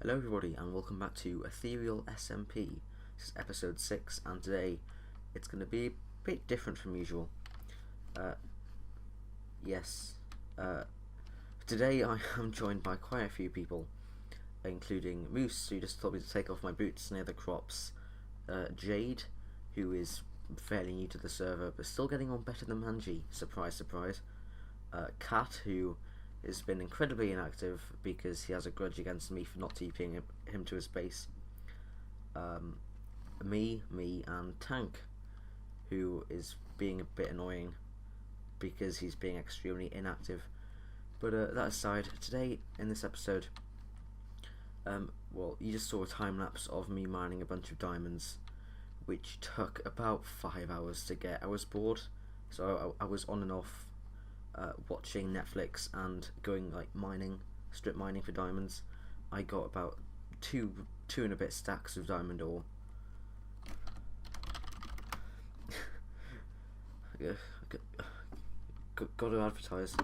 Hello everybody and welcome back to Ethereal SMP. This is episode 6 and today it's going to be a bit different from usual. Yes, today I am joined by quite a few people, including Moose, who just told me to take off my boots near the crops, Jade, who is fairly new to the server but still getting on better than Manji, surprise surprise, Kat, who has been incredibly inactive because he has a grudge against me for not TPing him to his base. Me, and Tank, who is being a bit annoying because he's being extremely inactive. But that aside, today in this episode, well, you just saw a time lapse of me mining a bunch of diamonds, which took about 5 hours to get. I was bored, so I was on and off watching Netflix and going like strip mining for diamonds. I got about two and a bit stacks of diamond ore. Got to advertise.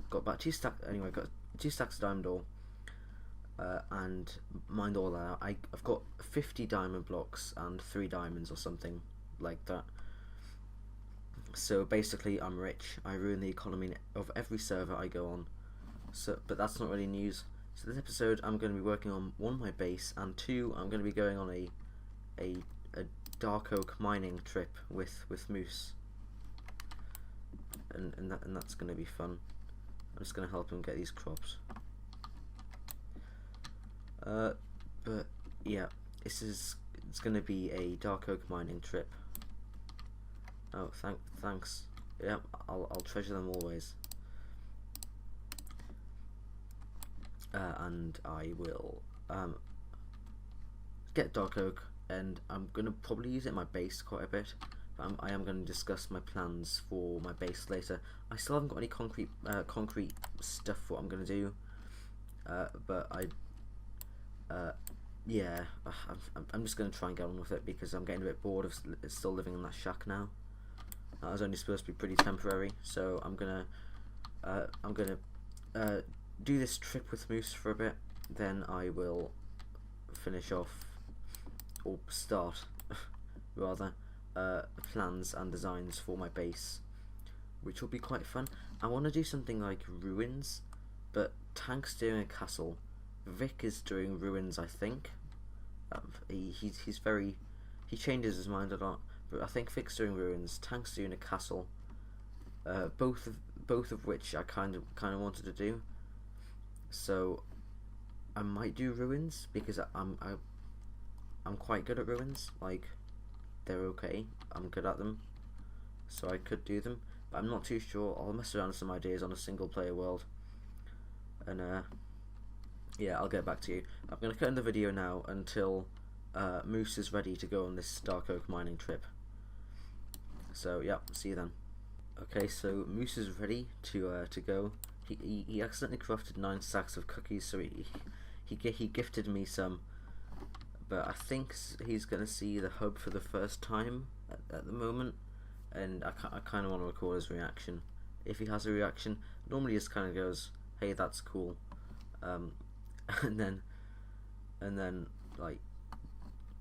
Got about two stacks. Anyway, got 2 stacks of diamond ore, and mined all that out. I've got 50 diamond blocks and 3 diamonds or something like that. So basically, I'm rich. I ruin the economy of every server I go on. But that's not really news. So this episode, I'm going to be working on 1, my base, and 2, I'm going to be going on a dark oak mining trip with Moose, and that's going to be fun. I'm just going to help him get these crops. But yeah, it's going to be a dark oak mining trip. Oh, thanks. Yeah, I'll treasure them always. And I will get dark oak, and I'm gonna probably use it in my base quite a bit. But I am going to discuss my plans for my base later. I still haven't got any concrete stuff for what I'm gonna do. But yeah, I'm just gonna try and get on with it because I'm getting a bit bored of still living in that shack now. That was only supposed to be pretty temporary, so I'm gonna do this trip with Moose for a bit. Then I will finish off, or start rather, plans and designs for my base, which will be quite fun. I want to do something like ruins, but Tank's doing a castle. Vic is doing ruins, I think. He changes his mind a lot. But I think Vic's doing ruins, Tank's doing a castle, both of which I kind of wanted to do. So I might do ruins because I'm quite good at ruins. Like, they're okay. I'm good at them, so I could do them. But I'm not too sure. I'll mess around with some ideas on a single player world, and yeah, I'll get back to you. I'm gonna cut in the video now until Moose is ready to go on this dark oak mining trip. So yeah, see you then. Okay, so Moose is ready to go. He accidentally crafted 9 stacks of cookies, so he gifted me some. But I think he's gonna see the hub for the first time at the moment, and I kind of want to record his reaction. If he has a reaction, normally he just kind of goes, "Hey, that's cool," and then like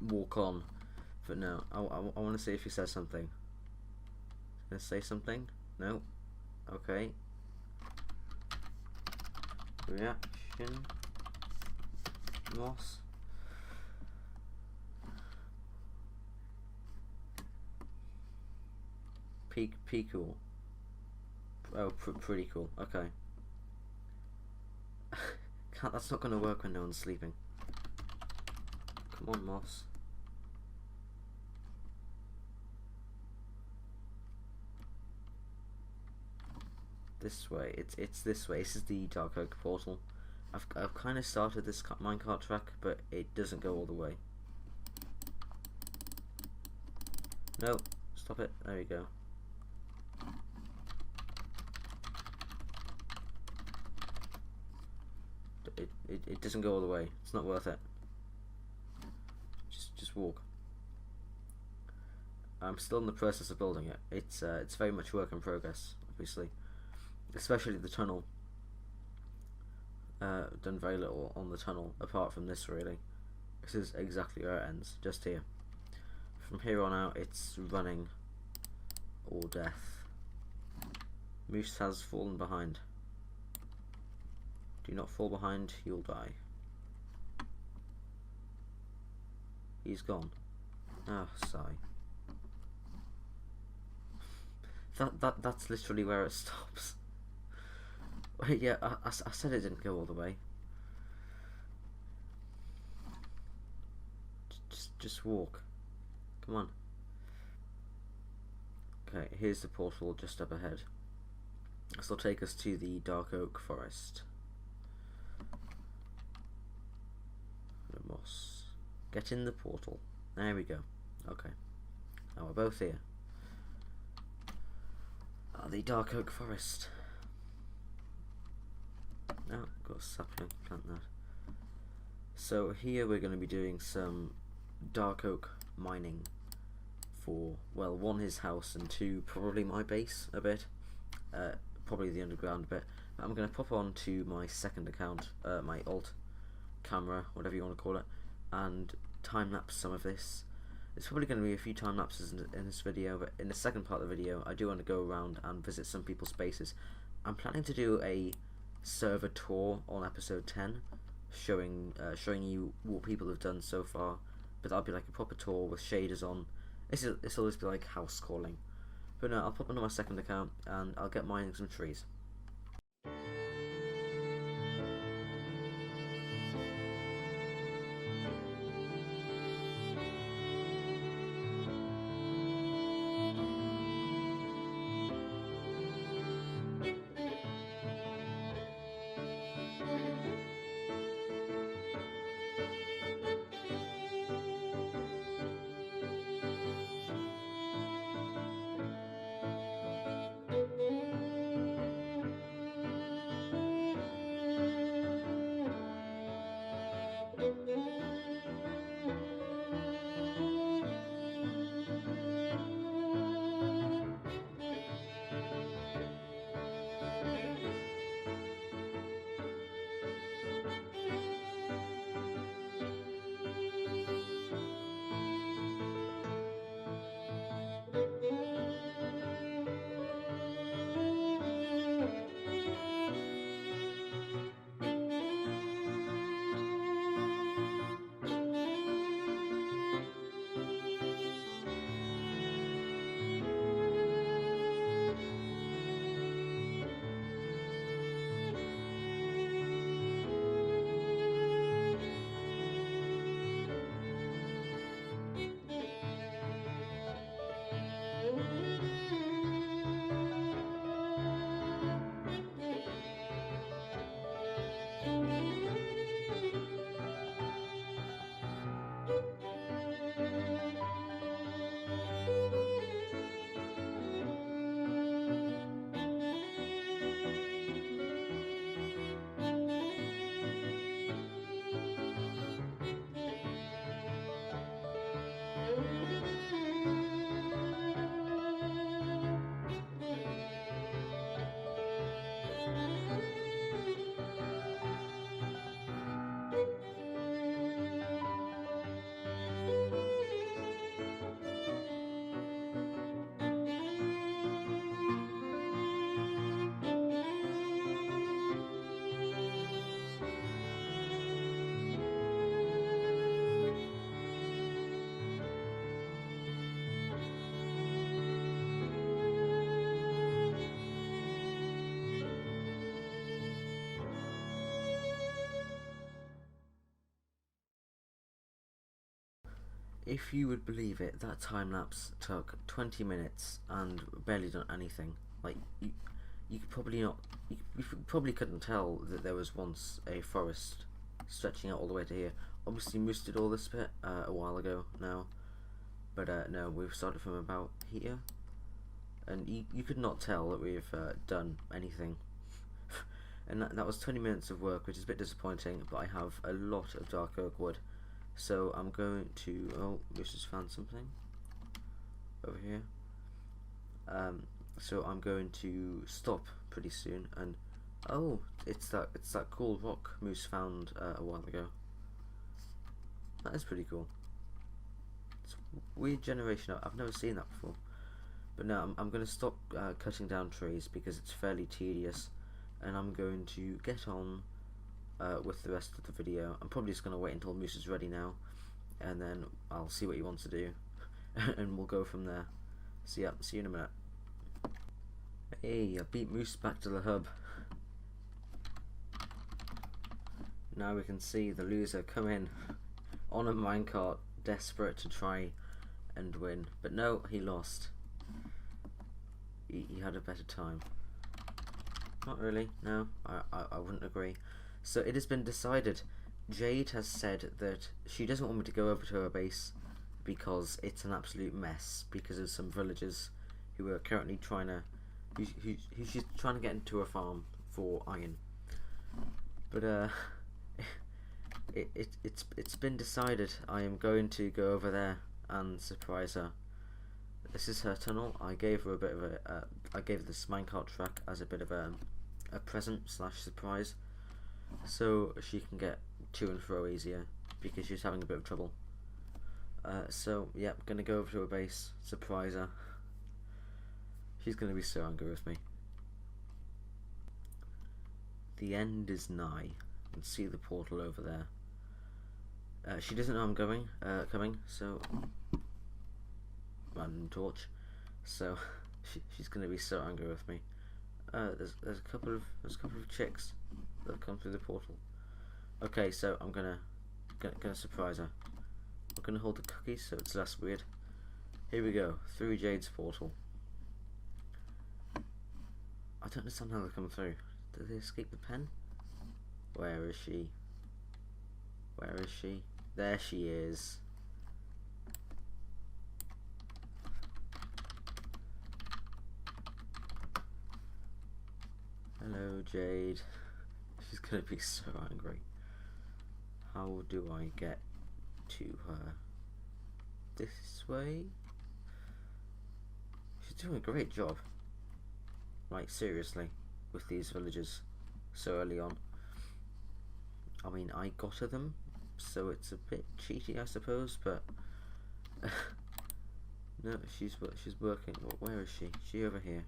walk on. But no, I want to see if he says something. Gonna say something? No? Okay. Reaction. Moss. Cool. Oh, pretty cool. Okay. That's not gonna work when no one's sleeping. Come on, Moss. This way. It's this way. This is the dark oak portal. I've kind of started this minecart track, but it doesn't go all the way. No, stop it. There you go. It doesn't go all the way. It's not worth it. Just walk. I'm still in the process of building it. It's very much work in progress, obviously. Especially the tunnel. done very little on the tunnel apart from this really. This is exactly where it ends, just here. From here on out it's running or death. Moose has fallen behind. Do not fall behind, you'll die. He's gone. Ah, sigh. That's literally where it stops. Wait, yeah, I said it didn't go all the way. Just walk. Come on. Okay, here's the portal just up ahead. This will take us to the Dark Oak Forest. The moss. Get in the portal. There we go. Okay. Now we're both here. The Dark Oak Forest. Oh, got a sapling, plant that. So here we're going to be doing some dark oak mining for, well, one, his house, and two, probably my base a bit. Probably the underground bit. I'm going to pop on to my second account, my alt camera, whatever you want to call it, and time-lapse some of this. It's probably going to be a few time lapses in this video, but in the second part of the video I do want to go around and visit some people's bases. I'm planning to do a server tour on episode 10, showing you what people have done so far, but that'll be like a proper tour with shaders on. This'll just be like house calling. But no, I'll pop onto my second account and I'll get mining some trees. If you would believe it, that time lapse took 20 minutes and barely done anything. Like you could probably not, you probably couldn't tell that there was once a forest stretching out all the way to here. Obviously, Moose did all this bit a while ago now, but no, we've started from about here, and you could not tell that we've done anything. And that was 20 minutes of work, which is a bit disappointing. But I have a lot of dark oak wood. So I'm going to, oh, Moose has found something over here. So I'm going to stop pretty soon and Oh, it's that cool rock Moose found a while ago. That is pretty cool. It's a weird generation. I've never seen that before. But now I'm going to stop cutting down trees because it's fairly tedious, and I'm going to get on with the rest of the video. I'm probably just going to wait until Moose is ready now, and then I'll see what he wants to do, and we'll go from there. See you in a minute. Hey, I beat Moose back to the hub. Now we can see the loser come in on a minecart, desperate to try and win, but no, he lost. He had a better time. Not really, no, I wouldn't agree. So it has been decided. Jade has said that she doesn't want me to go over to her base because it's an absolute mess because of some villagers who are currently trying to who she's trying to get into a farm for iron. But it's been decided I am going to go over there and surprise her. This is her tunnel. I gave her a bit of a I gave this minecart track as a bit of a present / surprise, so she can get to and fro easier because she's having a bit of trouble. So yeah, gonna go over to her base, surprise her. She's gonna be so angry with me. The end is nigh. You can see the portal over there. She doesn't know I'm coming, so random torch. So she's gonna be so angry with me. There's a couple of chicks that have come through the portal. Okay, so I'm gonna surprise her. I'm gonna hold the cookies so it's less weird. Here we go, through Jade's portal. I don't understand how they come through. Did they escape the pen? Where is she? Where is she? There she is. Hello, Jade. She's gonna be so angry. How do I get to her? This way? She's doing a great job. Like, seriously, with these villagers so early on. I mean, I got to them, so it's a bit cheaty, I suppose, but no, she's working. Where is she? Is she over here?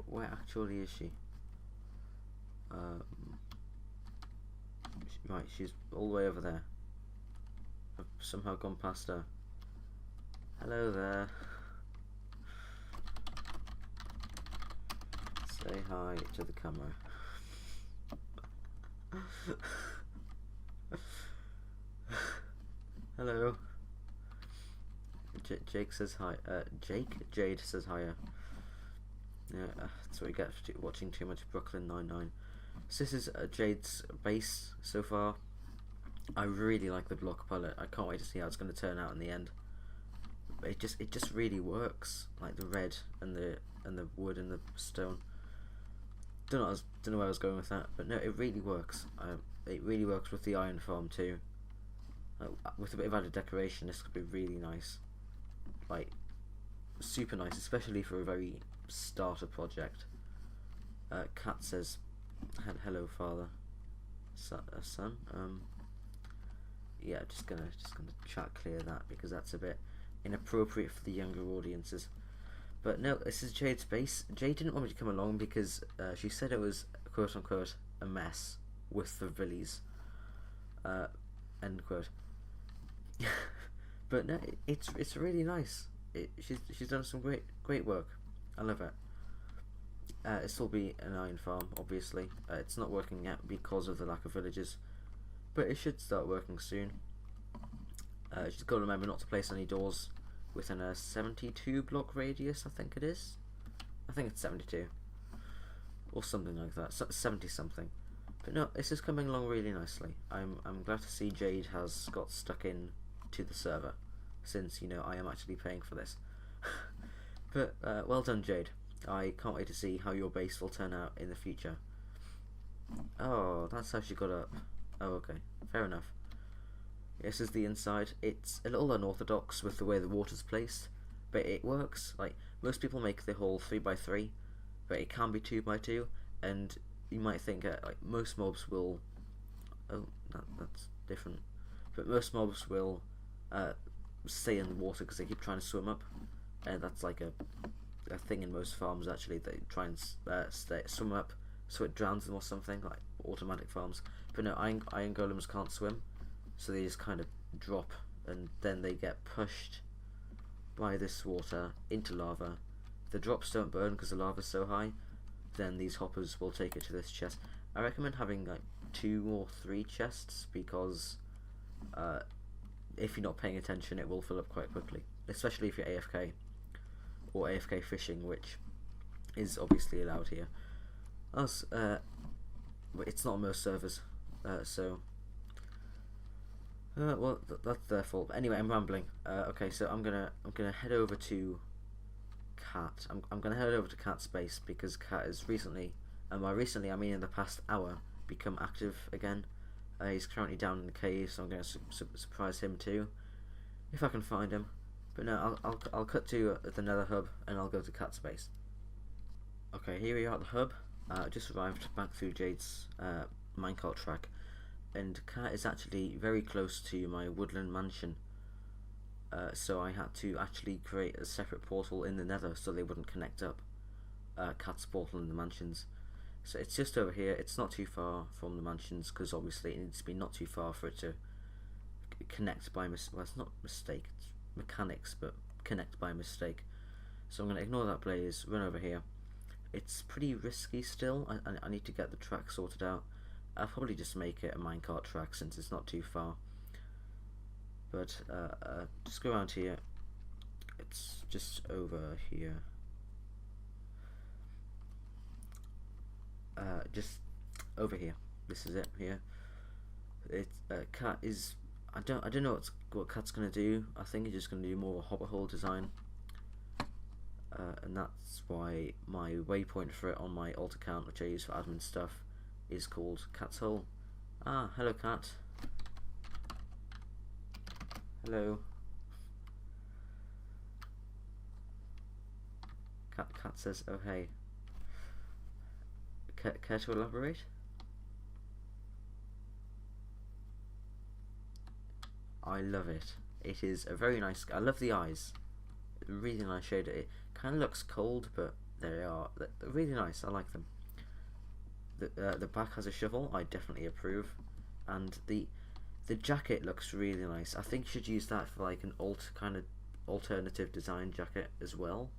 Where actually is she? Right, she's all the way over there. I've somehow gone past her. Hello there. Say hi to the camera. Hello. Jake says hi. Jade says hiya. Yeah, that's what you get for watching too much Brooklyn Nine-Nine. So this is Jade's base so far. I really like the block palette. I can't wait to see how it's going to turn out in the end. But it just really works. Like the red and the wood and the stone. Don't know where I was going with that, but no, it really works. It really works with the iron farm too. With a bit of added decoration, this could be really nice. Like, super nice, especially for a very starter project. Kat says, "Hello, father, son." Yeah, just gonna chat clear that because that's a bit inappropriate for the younger audiences. But no, this is Jade's base. Jade didn't want me to come along because she said it was quote unquote a mess with the villies. End quote. But no, it's really nice. She's done some great work. I love it. This will be an iron farm, obviously. It's not working yet because of the lack of villagers, but it should start working soon. She's got to remember not to place any doors within a 72 block radius, I think it is. I think it's 72 or something like that, 70 something. But no, this is coming along really nicely. I'm glad to see Jade has got stuck in to the server, since you know I am actually paying for this. But well done, Jade. I can't wait to see how your base will turn out in the future. Oh, that's how she got up. Oh, okay, fair enough. This is the inside. It's a little unorthodox with the way the water's placed, but it works. Like, most people make the whole 3x3 but it can be 2x2, and you might think like most mobs will. Oh, that's different. But most mobs will stay in the water because they keep trying to swim up, and that's like a thing in most farms actually. They try and swim up so it drowns them or something, like automatic farms. But no, iron golems can't swim, so they just kind of drop, and then they get pushed by this water into lava. If the drops don't burn because the lava's so high, then these hoppers will take it to this chest. I recommend having like 2 or 3 chests because if you're not paying attention, it will fill up quite quickly, especially if you're AFK or AFK fishing, which is obviously allowed here. But it's not on most servers, so well, that's their fault. But anyway, I'm rambling. Okay, so I'm gonna head over to Cat. I'm gonna head over to Cat's base because Cat is recently, and by recently I mean in the past hour, become active again. He's currently down in the cave, so I'm gonna surprise him too, if I can find him. But no, I'll cut to the Nether hub and I'll go to Cat's base. Okay, here we are at the hub. Just arrived back through Jade's minecart track, and Cat is actually very close to my woodland mansion. So I had to actually create a separate portal in the Nether so they wouldn't connect up. Cat's portal in the mansions. So it's just over here. It's not too far from the mansions because obviously it needs to be not too far for it to connect by well, it's not mistake, it's mechanics, but connect by mistake. So I'm going to ignore that blaze, run over here. It's pretty risky still. I need to get the track sorted out. I'll probably just make it a minecart track since it's not too far. But just go around here. It's just over here. Just over here. This is it here. It's Cat is. I don't know what Cat's gonna do. I think he's just gonna do more of a hopper hole design. And that's why my waypoint for it on my alt account, which I use for admin stuff, is called Cat's Hole. Ah, hello Cat. Hello. Cat says, oh hey. Care to elaborate? I love it. It is a very nice. I love the eyes. Really nice shade. It kind of looks cold, but they're really nice. I like them. The back has a shovel. I definitely approve, and the jacket looks really nice. I think you should use that for like an alternative design jacket as well,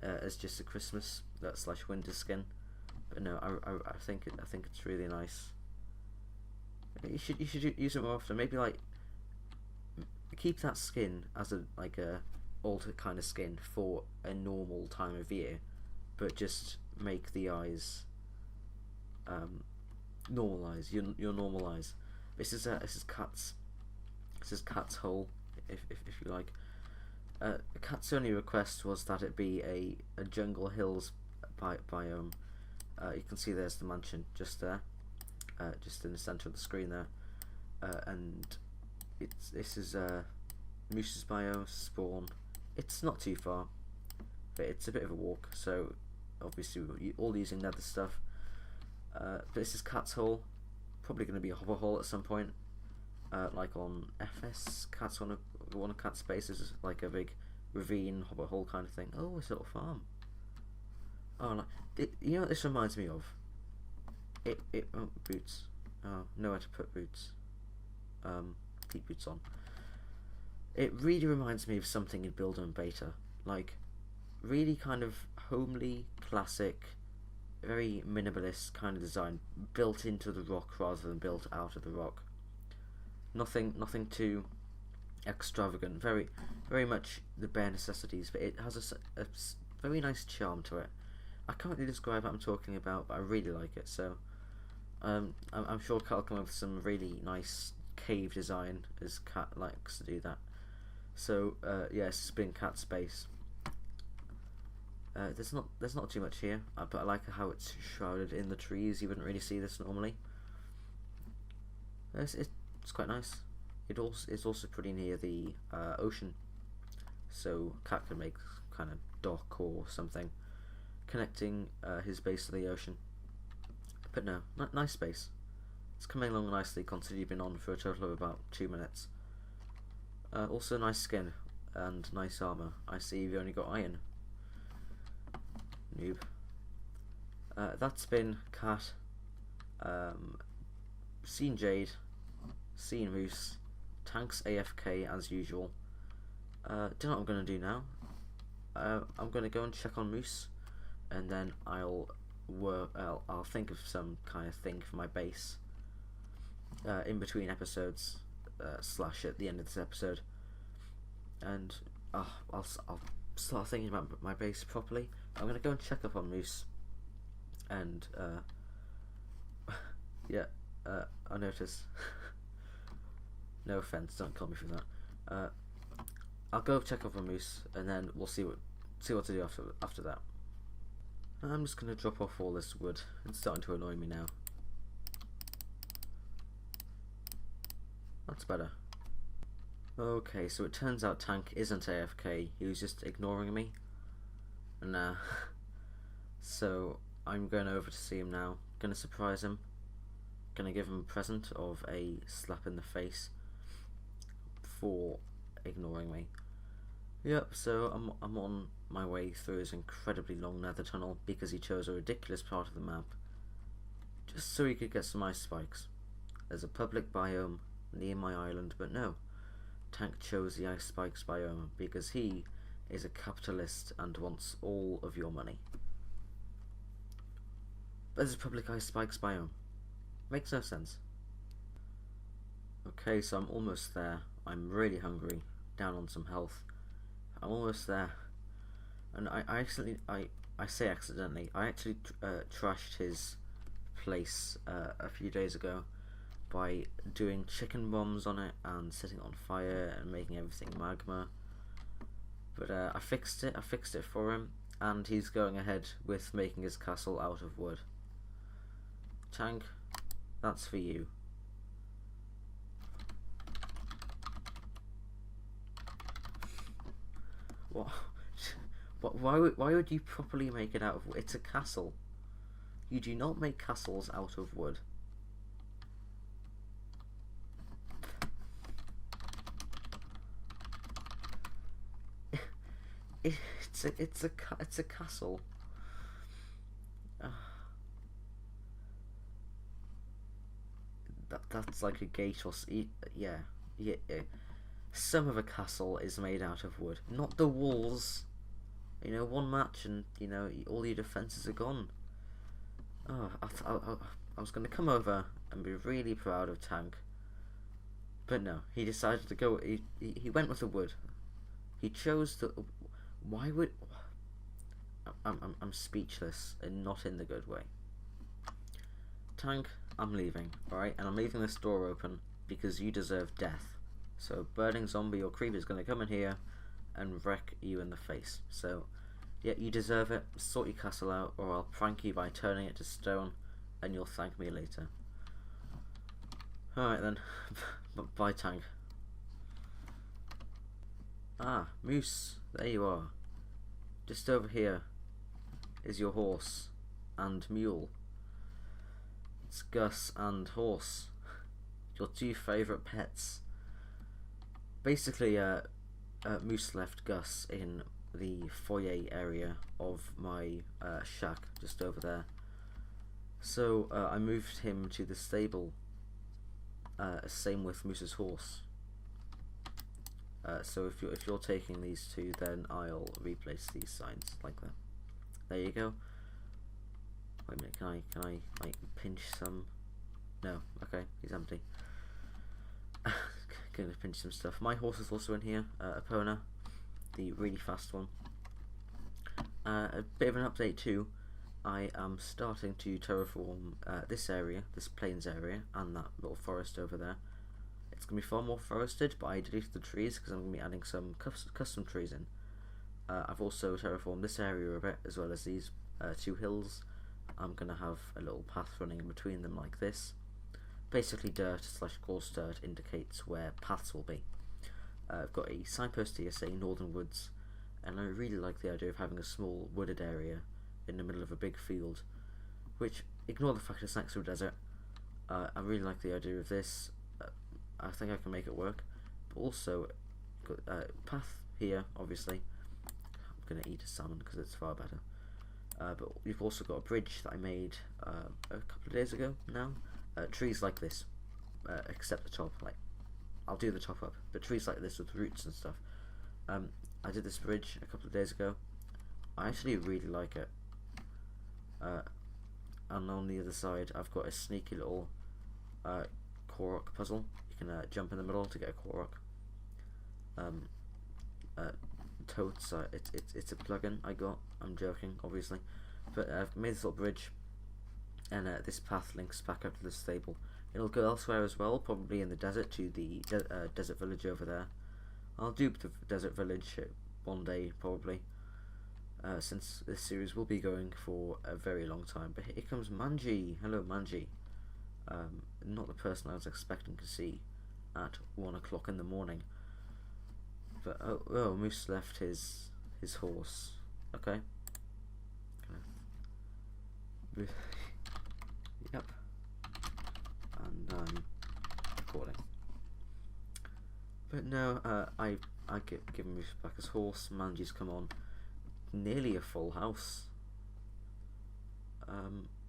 as just a Christmas / winter skin. But no, I think it's really nice. You should use it more often. Maybe like keep that skin as a alter kind of skin for a normal time of year, but just make the eyes normal eyes. Your normal eyes. This is Cat's hole, if you like. Cat's only request was that it be a jungle hills biome. You can see there's the mansion just there, just in the center of the screen there, and this is Moose's biome spawn. It's not too far, but it's a bit of a walk. So obviously we're all using nether stuff. But this is Cat's hole. Probably going to be a hopper hole at some point, like on FS. Cat's one of Cat's spaces, like a big ravine hopper hole kind of thing. Oh, it's a little farm. Oh, you know what this reminds me of? Oh, boots. Oh, nowhere to put boots. Keep boots on. It really reminds me of something in Builder and Beta, like really kind of homely, classic, very minimalist kind of design, built into the rock rather than built out of the rock. Nothing too extravagant. Very much the bare necessities, but it has a very nice charm to it. I can't really describe what I'm talking about, but I really like it. So I'm sure Cat will come up with some really nice cave design, as Cat likes to do that. So yes, it's been Cat's space. There's not too much here, but I like how it's shrouded in the trees. You wouldn't really see this normally. It's quite nice. It's also pretty near the ocean, so Cat can make kind of dock or something connecting his base to the ocean. But no, nice base. It's coming along nicely considering you've been on for a total of about 2 minutes. Also nice skin and nice armour. I see you've only got iron. Noob. That's been Cat, seen Jade, seen Moose, Tanks AFK as usual. Don't know what I'm going to do now. I'm going to go and check on Moose, and then I'll think of some kind of thing for my base in between episodes, slash at the end of this episode, and I'll start thinking about my base properly. I'm going to go and check up on Moose, and yeah, I noticed. No offense, don't call me for that. I'll go check up on Moose, and then we'll see what to do after that. I'm just gonna drop off all this wood. It's starting to annoy me now. That's better. Okay, so it turns out Tank isn't AFK. He was just ignoring me. Nah. So I'm going over to see him now. Gonna surprise him. Gonna give him a present of a slap in the face for ignoring me. Yep, so I'm on my way through his incredibly long nether tunnel because he chose a ridiculous part of the map just so he could get some ice spikes. There's a public biome near my island, but no, Tank chose the ice spikes biome because he is a capitalist and wants all of your money. There's a public ice spikes biome. Makes no sense. Okay, so I'm almost there. I'm really hungry, down on some health. I'm almost there, and I actually trashed his place a few days ago by doing chicken bombs on it and setting it on fire and making everything magma. But I fixed it for him, and he's going ahead with making his castle out of wood. Tank, that's for you. What? Why would you properly make it out of wood? It's a castle. You do not make castles out of wood. It's a castle. That's like a gate or yeah. Some of a castle is made out of wood, not the walls. You know, one match and you know all your defenses are gone. Oh, I was gonna come over and be really proud of Tank, but no, he decided to go. He went with the wood. He chose the. Why would? I'm speechless and not in the good way. Tank, I'm leaving. All right, and I'm leaving this door open because you deserve death. So burning zombie or creeper is going to come in here and wreck you in the face. So yeah, you deserve it. Sort your castle out, or I'll prank you by turning it to stone, and you'll thank me later. Alright then. Bye, Tank. Ah, Moose, there you are. Just over here is your horse and mule. It's Gus and Horse, your two favourite pets. Basically, Moose left Gus in the foyer area of my shack just over there. So I moved him to the stable. Same with Moose's horse. So if you're taking these two, then I'll replace these signs like that. There you go. Wait a minute, can I like pinch some? No, okay, he's empty. Gonna pinch some stuff. My horse is also in here, Epona, the really fast one. A bit of an update too. I am starting to terraform this area, this plains area, and that little forest over there. It's gonna be far more forested, but I deleted the trees because I'm gonna be adding some custom trees in. I've also terraformed this area a bit, as well as these two hills. I'm gonna have a little path running in between them like this. Basically dirt / coarse dirt indicates where paths will be. I've got a signpost here saying Northern Woods, and I really like the idea of having a small wooded area in the middle of a big field, which, ignore the fact it's next to a desert. I really like the idea of this. I think I can make it work. But also, path here, obviously. I'm going to eat a salmon because it's far better. But we've also got a bridge that I made a couple of days ago now. Trees like this, except the top. Like, I'll do the top up, but trees like this with roots and stuff. I did this bridge a couple of days ago. I actually really like it. And on the other side, I've got a sneaky little Korok puzzle. You can jump in the middle to get a Korok. Totes, it's a plugin I got. I'm joking, obviously, but I've made this little bridge, and this path links back up to the stable. It'll go elsewhere as well, probably in the desert to the desert village over there. I'll do the desert village one day probably, since this series will be going for a very long time. But here comes Manji. Hello, Manji. Not the person I was expecting to see at 1 o'clock in the morning. But oh, Moose left his horse. Okay. Yep. And I'm recording. But no, I give Moose back his horse. Manji's come on. Nearly a full house.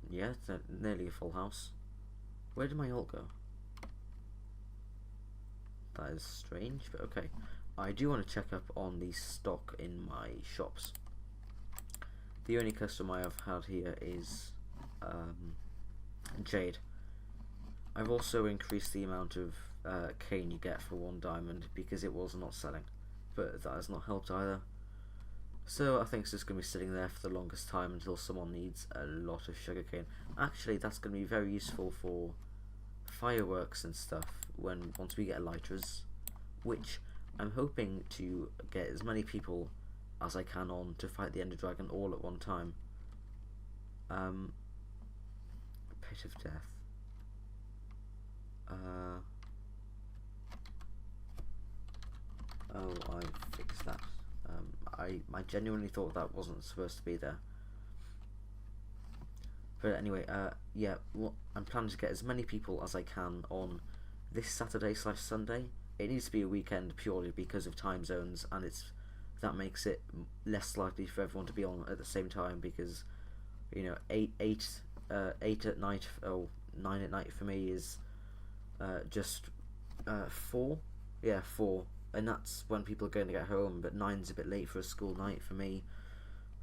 Yeah, nearly a full house. Where did my ult go? That is strange, but okay. I do want to check up on the stock in my shops. The only customer I've had here is Jade. I've also increased the amount of cane you get for 1 diamond because it was not selling, but that has not helped either. So I think it's just going to be sitting there for the longest time until someone needs a lot of sugarcane. Actually, that's going to be very useful for fireworks and stuff once we get elytras, which I'm hoping to get as many people as I can on to fight the Ender Dragon all at one time. Pit of Death. Oh, I fixed that. I genuinely thought that wasn't supposed to be there. But anyway, yeah, I'm planning to get as many people as I can on this Saturday/Sunday. It needs to be a weekend purely because of time zones, and that makes it less likely for everyone to be on at the same time, because, you know, 8 at night, or 9 at night for me is just 4. Yeah, 4. And that's when people are going to get home, but 9's a bit late for a school night for me,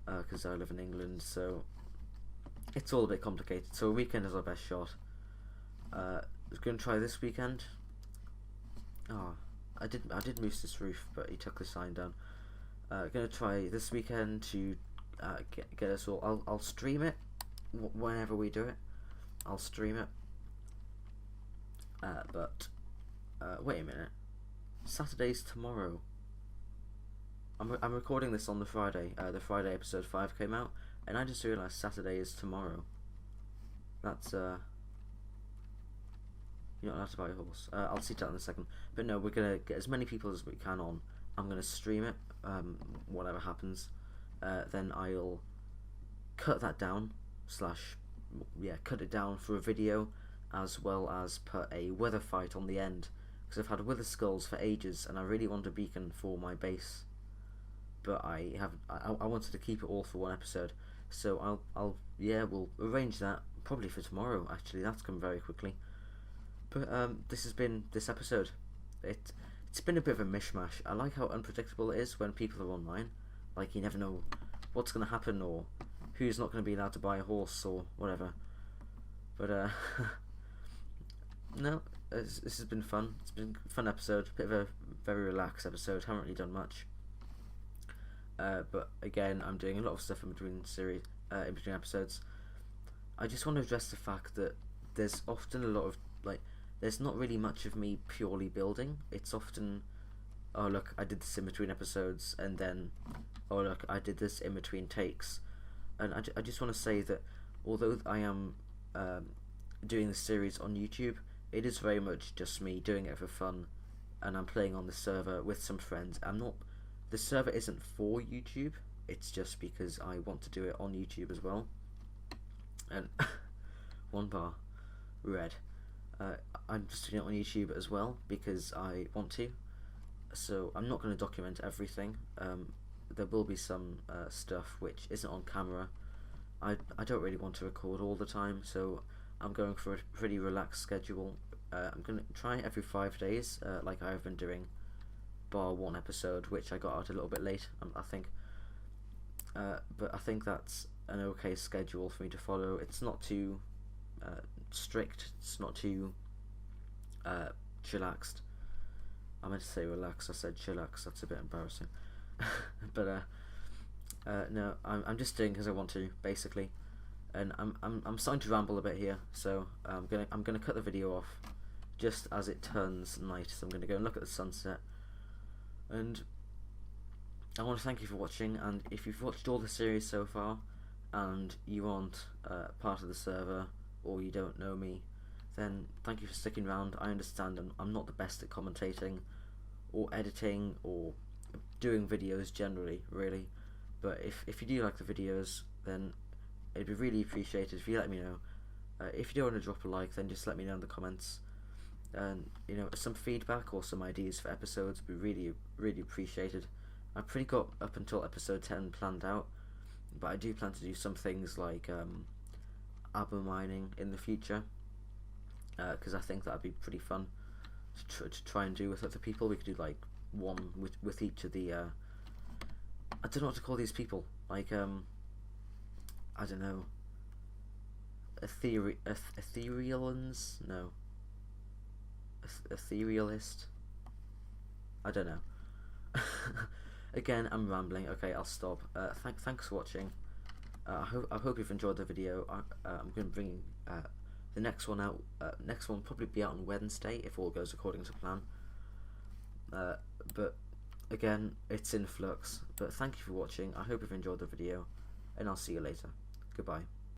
because I live in England, so it's all a bit complicated. So a weekend is our best shot. I was going to try this weekend. Oh, I did Moose this roof, but he took the sign down. Going to try this weekend to get us all. I'll stream it whenever we do it. I'll stream it. But wait a minute. Saturday's tomorrow. I'm recording this on the Friday. The Friday episode 5 came out, and I just realised Saturday is tomorrow. That's you're not allowed to buy a horse. I'll see that in a second. But no, we're gonna get as many people as we can on. I'm gonna stream it. Whatever happens, then I'll cut that down. Cut it down for a video, as well as put a wither fight on the end. Because I've had wither skulls for ages, and I really want a beacon for my base, but I wanted to keep it all for one episode, so we'll arrange that probably for tomorrow. Actually, that's come very quickly. But this has been this episode. It's been a bit of a mishmash. I like how unpredictable it is when people are online. Like, you never know what's going to happen, or who's not going to be allowed to buy a horse, or whatever. But no. This has been fun. It's been a fun episode. Bit of a very relaxed episode. Haven't really done much. But again, I'm doing a lot of stuff in between episodes. I just want to address the fact that there's often a lot of, like, there's not really much of me purely building. It's often, oh look, I did this in between episodes, and then, oh look, I did this in between takes. And I just want to say that although I am doing this series on YouTube, it is very much just me doing it for fun, and I'm playing on the server with some friends. The server isn't for YouTube, it's just because I want to do it on YouTube as well. And one bar, red. I'm just doing it on YouTube as well because I want to. So I'm not going to document everything. There will be some stuff which isn't on camera. I don't really want to record all the time, so I'm going for a pretty relaxed schedule. I'm going to try every 5 days, like I have been doing, bar one episode, which I got out a little bit late, I think. But I think that's an okay schedule for me to follow. It's not too strict. It's not too chillaxed. I meant to say relaxed. I said chillax. That's a bit embarrassing. But no, I'm just doing because I want to, basically. And I'm starting to ramble a bit here, so I'm gonna cut the video off just as it turns night. So I'm gonna go and look at the sunset. And I want to thank you for watching. And if you've watched all the series so far, and you aren't part of the server, or you don't know me, then thank you for sticking around. I understand I'm not the best at commentating or editing or doing videos generally, really, but if you do like the videos, then it'd be really appreciated if you let me know. If you do want to drop a like, then just let me know in the comments, and you know, some feedback or some ideas for episodes would be really appreciated. I've pretty got up until episode 10 planned out, but I do plan to do some things like album mining in the future, because I think that'd be pretty fun to try and do with other people. We could do like one with each of the I don't know what to call these people, like I don't know, etherealans, no, etherealist, I don't know. Again, I'm rambling. Okay, I'll stop. Thanks for watching. I hope you've enjoyed the video. I'm going to bring the next one out. Next one will probably be out on Wednesday if all goes according to plan. But again, it's in flux. But thank you for watching. I hope you've enjoyed the video, and I'll see you later. Goodbye.